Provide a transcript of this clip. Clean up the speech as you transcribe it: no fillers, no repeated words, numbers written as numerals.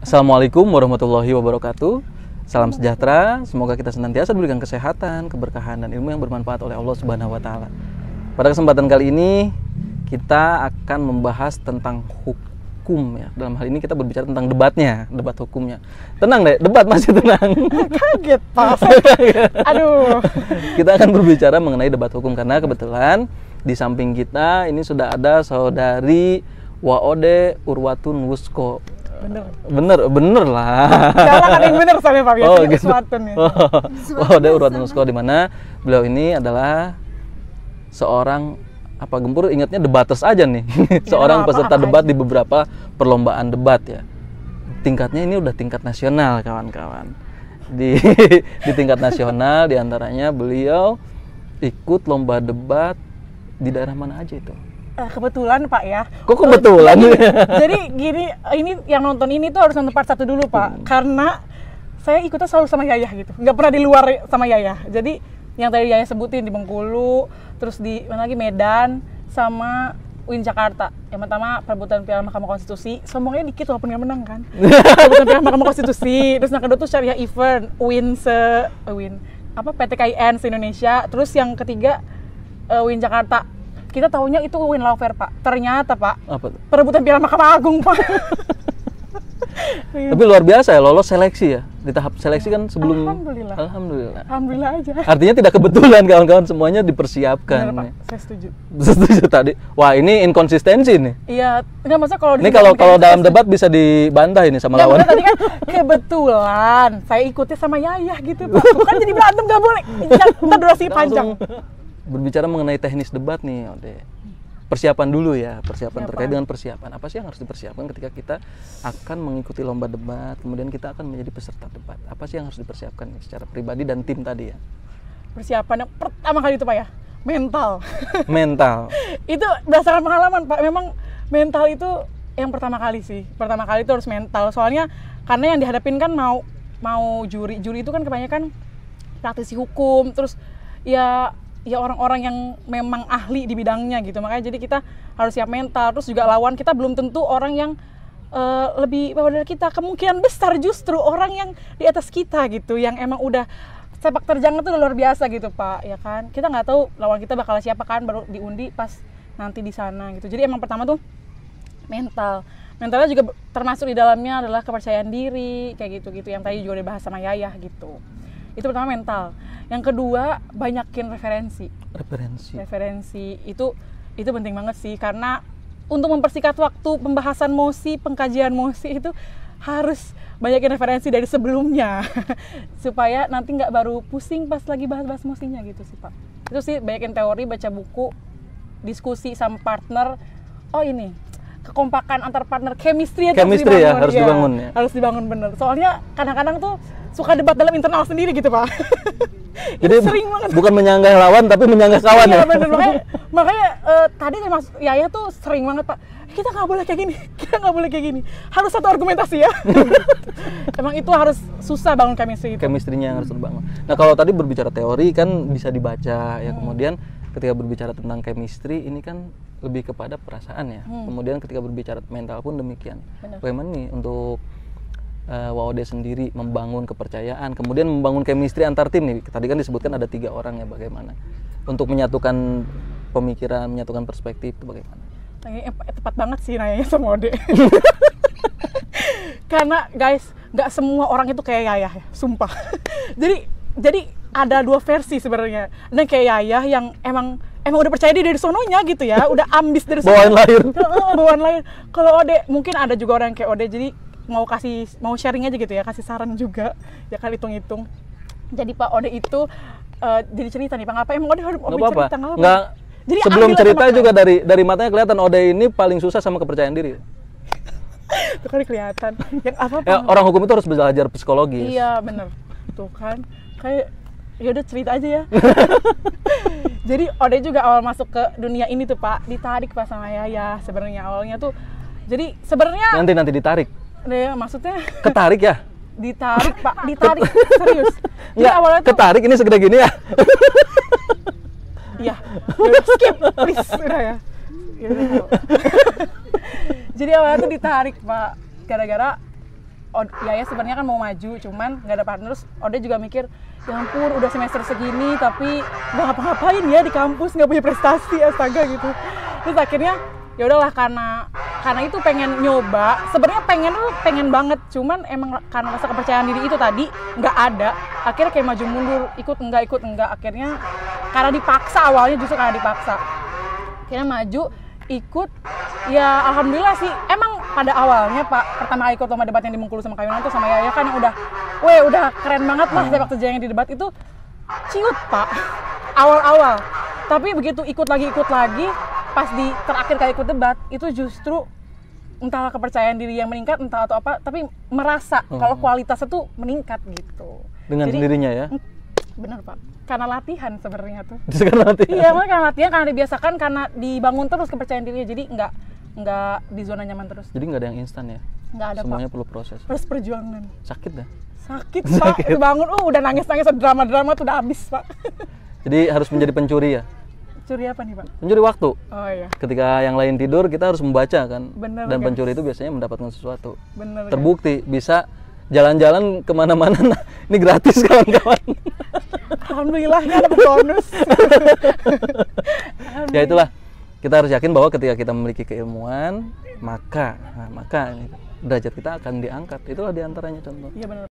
Assalamualaikum warahmatullahi wabarakatuh. Salam sejahtera, semoga kita senantiasa diberikan kesehatan, keberkahan, dan ilmu yang bermanfaat oleh Allah Subhanahu wa Ta'ala. Pada kesempatan kali ini, kita akan membahas tentang hukum ya. Dalam hal ini kita berbicara tentang debatnya, debat hukumnya. Tenang deh, debat masih tenang. Kaget Pak. Aduh. Kita akan berbicara mengenai debat hukum karena kebetulan di samping kita ini sudah ada saudari Waode Urwatun Wusko. Bener lah. Jangan ada yang bener soalnya Pak, biasanya gitu. Uswatun ya. Waode Urwatun Wusko, di mana beliau ini adalah seorang Gempur ingatnya debaters aja nih. Seorang peserta debat di beberapa perlombaan debat ya. Tingkatnya ini udah tingkat nasional kawan-kawan. Di tingkat nasional diantaranya beliau ikut lomba debat di daerah mana aja itu? Kebetulan Pak ya. Kok kebetulan? Jadi gini, ini yang nonton ini tuh harus nonton part 1 dulu Pak. Karena saya ikutnya selalu sama Yayah gitu. Nggak pernah di luar sama Yayah. Jadi yang tadi Yayah sebutin di Bengkulu, terus di mana lagi Medan, sama UIN Jakarta. Yang pertama perebutan Piala Mahkamah Konstitusi. Sombongnya dikit walaupun nggak menang kan. Perebutan Piala Mahkamah Konstitusi. Terus yang kedua tuh Syariah Event, PTKIN se-Indonesia. Terus yang ketiga UIN Jakarta. Kita tahunya itu UIN Lawfare Pak. Ternyata Pak, Apa tuh? perebutan Piala Mahkamah Agung Pak. Tapi luar biasa ya, lolos seleksi ya. Di tahap seleksi kan sebelum Alhamdulillah aja. Artinya tidak kebetulan kawan-kawan, semuanya dipersiapkan. Benar, Pak. Saya setuju. Setuju tadi. Wah, ini inkonsistensi nih. Iya, enggak maksudnya kalau Ini kalau dalam debat bisa dibantah ini sama lawan. Tadi kan kebetulan saya ikutnya sama Yayah gitu Pak. Bukan jadi berantem, nggak boleh. Ntar durasi panjang. Berbicara mengenai teknis debat nih, Ode. Persiapan dulu ya, terkait dengan persiapan. Apa sih yang harus dipersiapkan ketika kita akan mengikuti lomba debat, kemudian kita akan menjadi peserta debat? Apa sih yang harus dipersiapkan nih, secara pribadi dan tim tadi ya? Persiapan yang pertama kali itu Pak ya, mental. Mental. Itu berdasarkan pengalaman Pak, memang mental itu yang pertama kali sih. Pertama kali itu harus mental, soalnya karena yang dihadapin kan mau juri itu kan kebanyakan praktisi hukum, terus ya orang-orang yang memang ahli di bidangnya gitu, makanya jadi kita harus siap mental. Terus juga lawan kita belum tentu orang yang lebih bawah dari kita, kemungkinan besar justru orang yang di atas kita gitu, yang emang udah sepak terjangnya tuh luar biasa gitu Pak, ya kan. Kita nggak tahu lawan kita bakal siapa kan, baru diundi pas nanti di sana gitu. Jadi emang pertama tuh mentalnya juga termasuk di dalamnya adalah kepercayaan diri kayak gitu yang tadi juga dibahas sama Yayah gitu. Itu pertama mental. Yang kedua, banyakin referensi itu penting banget sih, karena untuk mempersingkat waktu pembahasan mosi, pengkajian mosi itu harus banyakin referensi dari sebelumnya supaya nanti nggak baru pusing pas lagi bahas mosinya gitu sih Pak. Itu sih, banyakin teori, baca buku, diskusi sama partner. Oh ini, kekompakan antar partner, chemistry harus dibangun ya. Harus dibangun bener. Soalnya kadang-kadang tuh suka debat dalam internal sendiri gitu Pak. Jadi sering banget. Bukan menyanggah lawan tapi menyanggah kawan ya. Bener, makanya tadi Mas Yayah tuh sering banget Pak. Kita nggak boleh kayak gini. Harus satu argumentasi ya. Emang itu harus susah bangun chemistry itu. Chemistry-nya harus terbangun. Nah kalau tadi berbicara teori kan bisa dibaca ya. Kemudian ketika berbicara tentang chemistry ini kan lebih kepada perasaan ya. Kemudian ketika berbicara mental pun demikian. Bener. Bagaimana nih untuk Waode sendiri membangun kepercayaan, kemudian membangun chemistry antar tim nih. Tadi kan disebutkan ada 3 orang ya, bagaimana untuk menyatukan pemikiran, menyatukan perspektif itu bagaimana? Tepat banget sih nanyanya sama Ode. Karena guys, nggak semua orang itu kayak Yayah ya, sumpah. Jadi ada 2 versi sebenarnya. Ada kayak Yayah yang emang udah percaya diri dari sononya gitu ya, udah ambis dari bawaan lahir. Kalau Ode mungkin ada juga orang yang kayak Ode, jadi mau sharing aja gitu ya, kasih saran juga ya kan, hitung-hitung. Jadi Pak Ode itu jadi cerita nih Pak, ngapa emang Ode harus cerita nggak? Jadi sebelum cerita juga dari matanya kelihatan Ode ini paling susah sama kepercayaan diri. Itu kan kelihatan. Yang apa? Ya, orang hukum itu harus belajar psikologis. Iya bener, tuh kan kayak ya udah cerita aja ya. Jadi Ode juga awal masuk ke dunia ini tuh Pak ditarik pas sama Yayah sebenarnya awalnya tuh. Jadi sebenarnya nanti ditarik. Ya, maksudnya ketarik ya? Ditarik Pak, ditarik serius. Jadi awalnya tuh ketarik ini segede gini ya? Iya, skip please udah ya. Jadi awalnya tuh ditarik Pak, gara-gara Yaya sebenarnya kan mau maju, cuman nggak ada partner. Terus Ode juga mikir, ya ampun udah semester segini tapi nggak ngapa-ngapain ya di kampus, nggak punya prestasi, astaga gitu. Terus akhirnya ya udahlah, karena itu pengen nyoba. Sebenarnya pengen banget, cuman emang karena rasa kepercayaan diri itu tadi nggak ada. Akhirnya kayak maju mundur, ikut enggak. Akhirnya karena dipaksa, awalnya justru karena dipaksa. Akhirnya maju, ikut. Ya alhamdulillah sih. Emang pada awalnya pertama kali ikut lomba debat yang di Bengkulu sama Kayunan tuh sama Yaya kan yang udah keren banget lah sepak terjang yang di debat itu. Ciut Pak, awal-awal. Tapi begitu ikut lagi, pas di terakhir kali ikut debat itu justru entahlah kepercayaan diri yang meningkat entah atau apa, tapi merasa kalau kualitasnya tuh meningkat gitu. Dengan sendirinya ya? Bener Pak, karena latihan sebenarnya tuh. Karena latihan? Iya, karena latihan, karena dibiasakan, karena dibangun terus kepercayaan dirinya, jadi nggak di zona nyaman terus. Jadi nggak ada yang instan ya? Nggak ada semuanya Pak. Perlu proses. Terus perjuangan. Sakit dah? Sakit Pak, bangun udah nangis-nangis, drama-drama tuh udah habis Pak. Jadi harus menjadi pencuri ya? Pencuri apa nih Pak? Pencuri waktu. Oh iya. Ketika yang lain tidur kita harus membaca kan. Bener, dan guys. pencuri itu biasanya mendapatkan sesuatu. Bener, terbukti guys. Bisa jalan-jalan kemana-mana. Nah, ini gratis kawan-kawan. Alhamdulillah ya dapat bonus. Ya itulah, kita harus yakin bahwa ketika kita memiliki keilmuan maka derajat kita akan diangkat. Itulah diantaranya contoh. Iya benar.